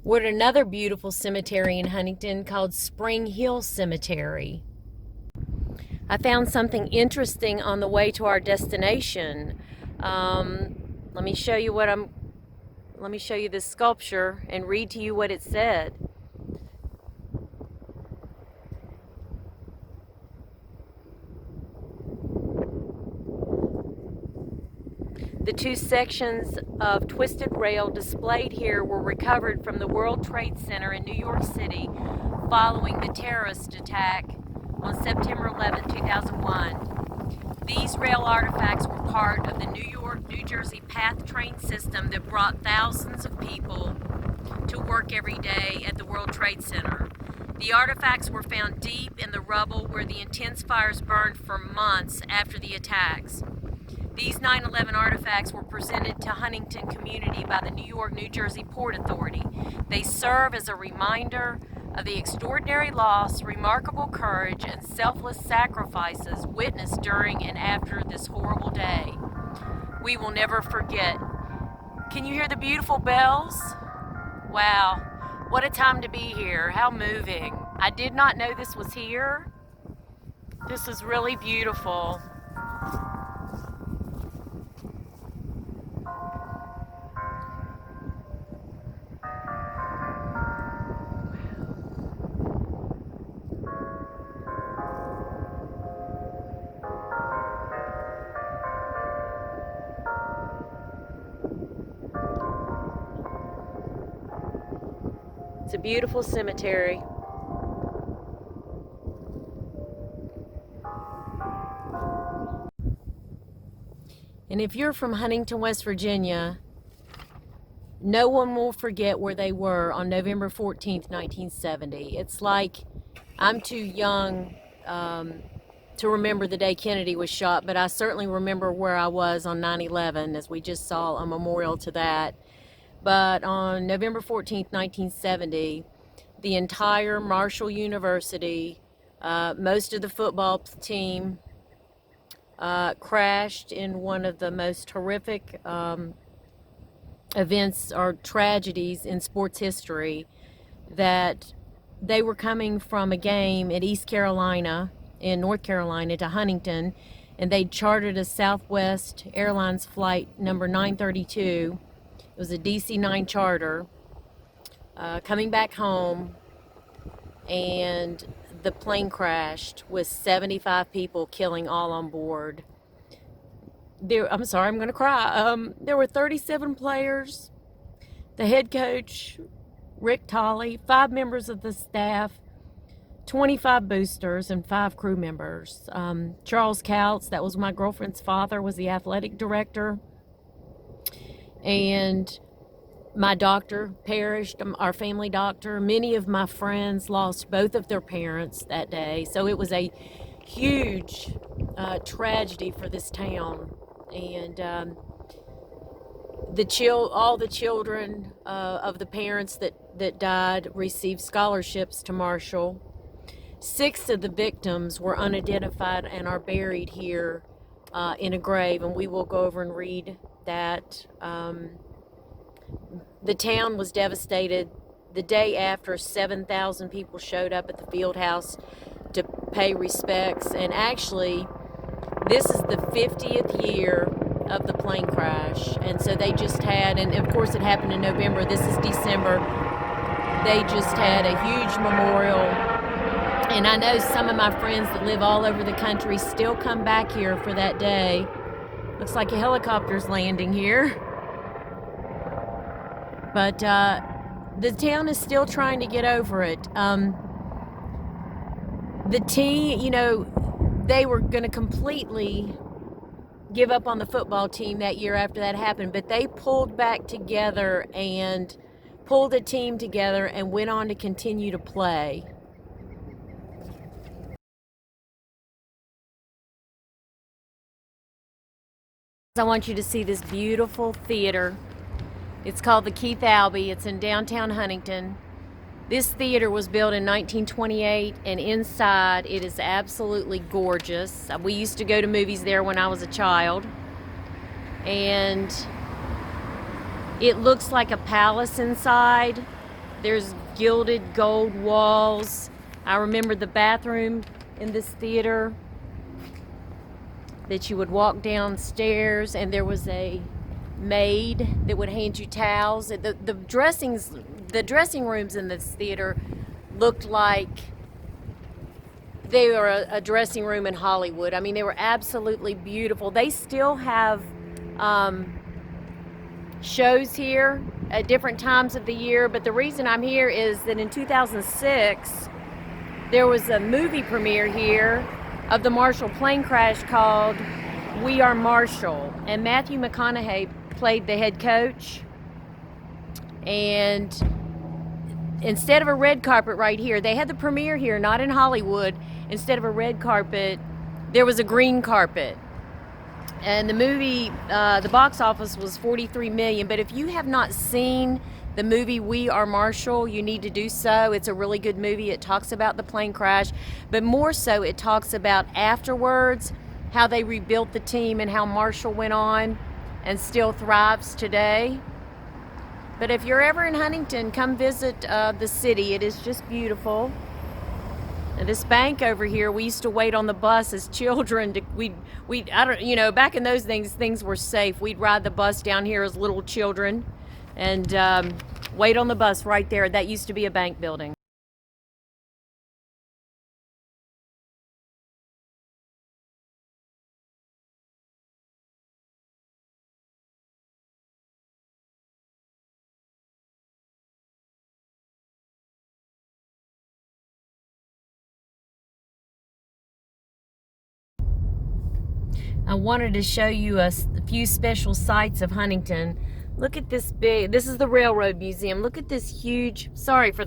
We're at another beautiful cemetery in Huntington called Spring Hill Cemetery. I found something interesting on the way to our destination. Let me show you this sculpture and read to you what it said. The two sections of twisted rail displayed here were recovered from the World Trade Center in New York City following the terrorist attack on September 11, 2001. These rail artifacts were part of the New York-New Jersey PATH train system that brought thousands of people to work every day at the World Trade Center. The artifacts were found deep in the rubble where the intense fires burned for months after the attacks. These 9/11 artifacts were presented to Huntington community by the New York-New Jersey Port Authority. They serve as a reminder of the extraordinary loss, remarkable courage, and selfless sacrifices witnessed during and after this horrible day. We will never forget. Can you hear the beautiful bells? Wow, what a time to be here. How moving. I did not know this was here. This is really beautiful. It's a beautiful cemetery. And if you're from Huntington, West Virginia, no one will forget where they were on November 14th, 1970. It's like I'm too young to remember the day Kennedy was shot, but I certainly remember where I was on 9/11, as we just saw a memorial to that. But on November 14th, 1970, the entire Marshall University, most of the football team, crashed in one of the most horrific events or tragedies in sports history. That they were coming from a game at East Carolina in North Carolina to Huntington, and they chartered a Southwest Airlines flight number 932. It was a DC-9 charter, coming back home, and the plane crashed with 75 people, killing all on board. I'm sorry, I'm going to cry. There were 37 players, the head coach, Rick Tolley, 5 members of the staff, 25 boosters, and 5 crew members. Charles Couts, that was my girlfriend's father, was the athletic director. And my doctor perished, our family doctor. Many of my friends lost both of their parents that day. So it was a huge tragedy for this town. And all the children of the parents that died received scholarships to Marshall. 6 of the victims were unidentified and are buried here in a grave, and we will go over and read that. The town was devastated. The day after, 7,000 people showed up at the field house to pay respects, and actually this is the 50th year of the plane crash, and so they just had, and of course it happened in November, this is December, they just had a huge memorial. And I know some of my friends that live all over the country still come back here for that day. Looks like a helicopter's landing here. But the town is still trying to get over it. The team, they were going to completely give up on the football team that year after that happened, but they pulled back together and pulled a team together and went on to continue to play. I want you to see this beautiful theater. It's called the Keith-Albee. It's in downtown Huntington. This theater was built in 1928, and inside it is absolutely gorgeous. We used to go to movies there when I was a child, and it looks like a palace inside. There's gilded gold walls. I remember the bathroom in this theater that you would walk downstairs and there was a maid that would hand you towels. The dressing rooms in this theater looked like they were a dressing room in Hollywood. I mean, they were absolutely beautiful. They still have shows here at different times of the year, but the reason I'm here is that in 2006 there was a movie premiere here of the Marshall plane crash called We Are Marshall, and Matthew McConaughey played the head coach. And instead of a red carpet right here, they had the premiere here, not in Hollywood. Instead of a red carpet, there was a green carpet. And the movie, the box office was $43 million. But if you have not seen the movie We Are Marshall, you need to do so. It's a really good movie. It talks about the plane crash, but more so it talks about afterwards, how they rebuilt the team and how Marshall went on and still thrives today. But if you're ever in Huntington, come visit the city. It is just beautiful. And this bank over here, we used to wait on the bus as children. Back in those days, things were safe. We'd ride the bus down here as little children and wait on the bus right there. That used to be a bank building. I wanted to show you a few special sights of Huntington. Look at this this is the Railroad Museum. Look at this huge, sorry for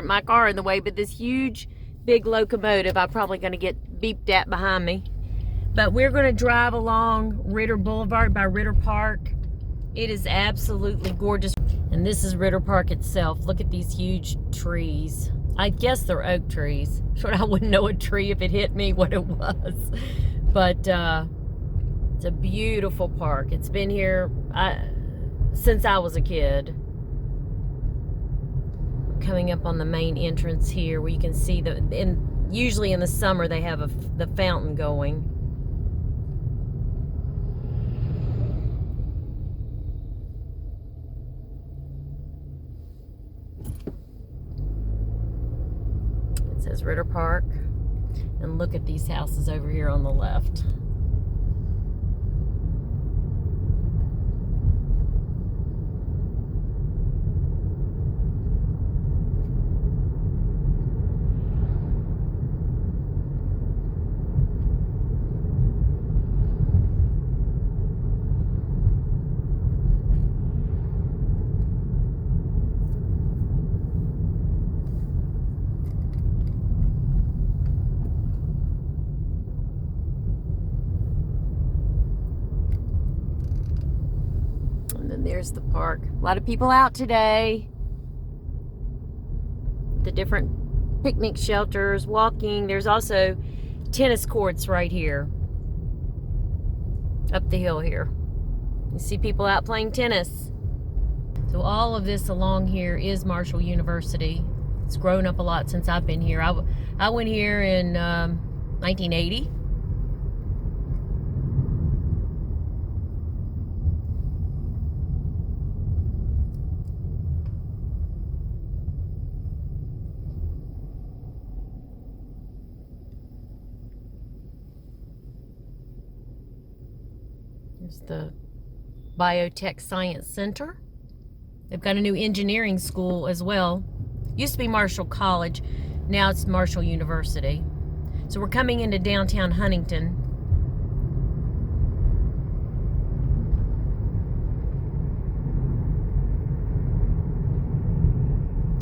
my car in the way, but this huge, big locomotive. I'm probably gonna get beeped at behind me. But we're gonna drive along Ritter Boulevard by Ritter Park. It is absolutely gorgeous. And this is Ritter Park itself. Look at these huge trees. I guess they're oak trees. Sure, I wouldn't know a tree if it hit me what it was. But it's a beautiful park. It's been here since I was a kid. Coming up on the main entrance here, where you can see usually in the summer they have the fountain going. It says Ritter Park, and look at these houses over here on the left. There's the park. A lot of people out today. The different picnic shelters, walking. There's also tennis courts right here. Up the hill here. You see people out playing tennis. So all of this along here is Marshall University. It's grown up a lot since I've been here. I went here in 1980. There's the Biotech Science Center. They've got a new engineering school as well. Used to be Marshall College, now it's Marshall University. So we're coming into downtown Huntington.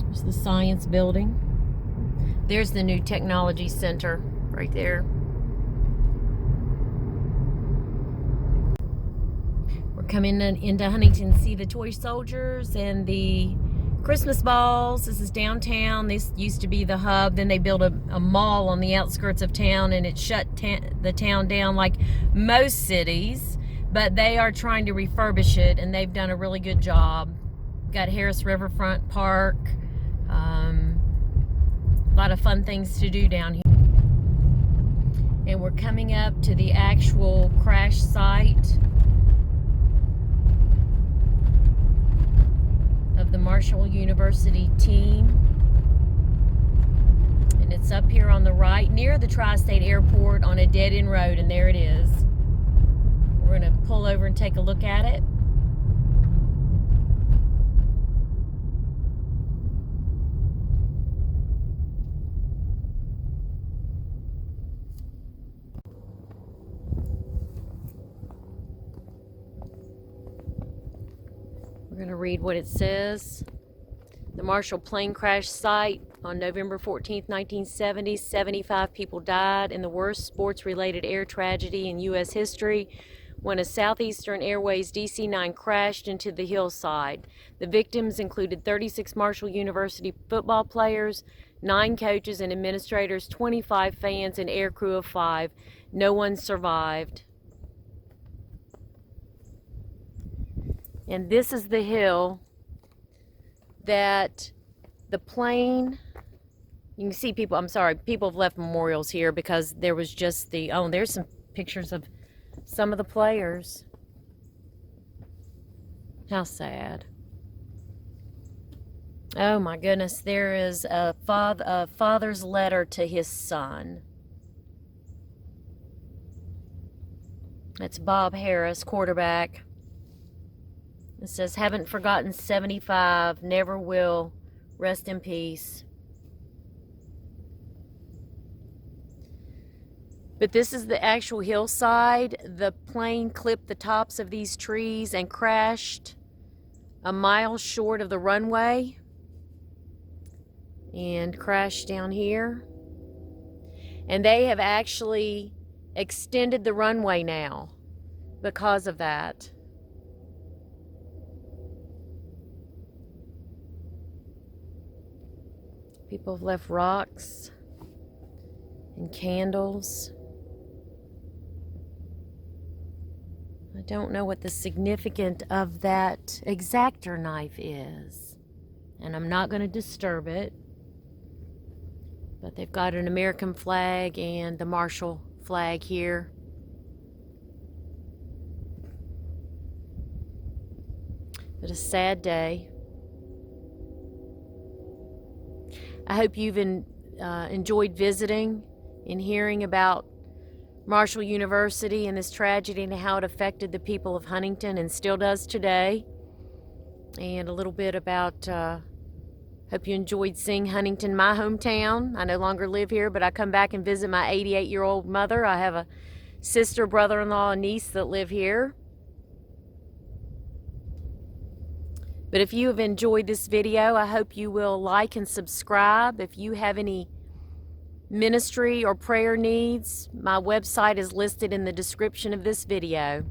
There's the Science Building. There's the new Technology Center right there. Come into Huntington to see the toy soldiers and the Christmas balls. This is downtown. This used to be the hub. Then they built a mall on the outskirts of town, and it shut the town down like most cities. But they are trying to refurbish it, and they've done a really good job. Got Harris Riverfront Park, A lot of fun things to do down here. And we're coming up to the actual crash site of the Marshall University team. And it's up here on the right near the Tri-State Airport on a dead-end road, and there it is. We're going to pull over and take a look at it. We're going to read what it says. The Marshall plane crash site on November 14, 1970. 75 people died in the worst sports-related air tragedy in U.S. history when a Southeastern Airways DC-9 crashed into the hillside. The victims included 36 Marshall University football players, 9 coaches and administrators, 25 fans, and air crew of 5. No one survived. And this is the hill that the plane, you can see people, I'm sorry, people have left memorials here because there was just the, oh, there's some pictures of some of the players. How sad. Oh my goodness, there is a father's letter to his son. That's Bob Harris, quarterback. It says, haven't forgotten 75, never will, rest in peace. But this is the actual hillside. The plane clipped the tops of these trees and crashed a mile short of the runway and crashed down here. And they have actually extended the runway now because of that. People have left rocks and candles. I don't know what the significance of that X-Acto knife is, and I'm not going to disturb it. But they've got an American flag and the Marshall flag here. But a sad day. I hope you've enjoyed visiting and hearing about Marshall University and this tragedy and how it affected the people of Huntington and still does today. And a little bit about, hope you enjoyed seeing Huntington, my hometown. I no longer live here, but I come back and visit my 88-year-old mother. I have a sister, brother-in-law, and niece that live here. But if you have enjoyed this video, I hope you will like and subscribe. If you have any ministry or prayer needs, my website is listed in the description of this video.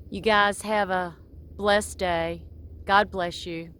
You guys have a blessed day. God bless you.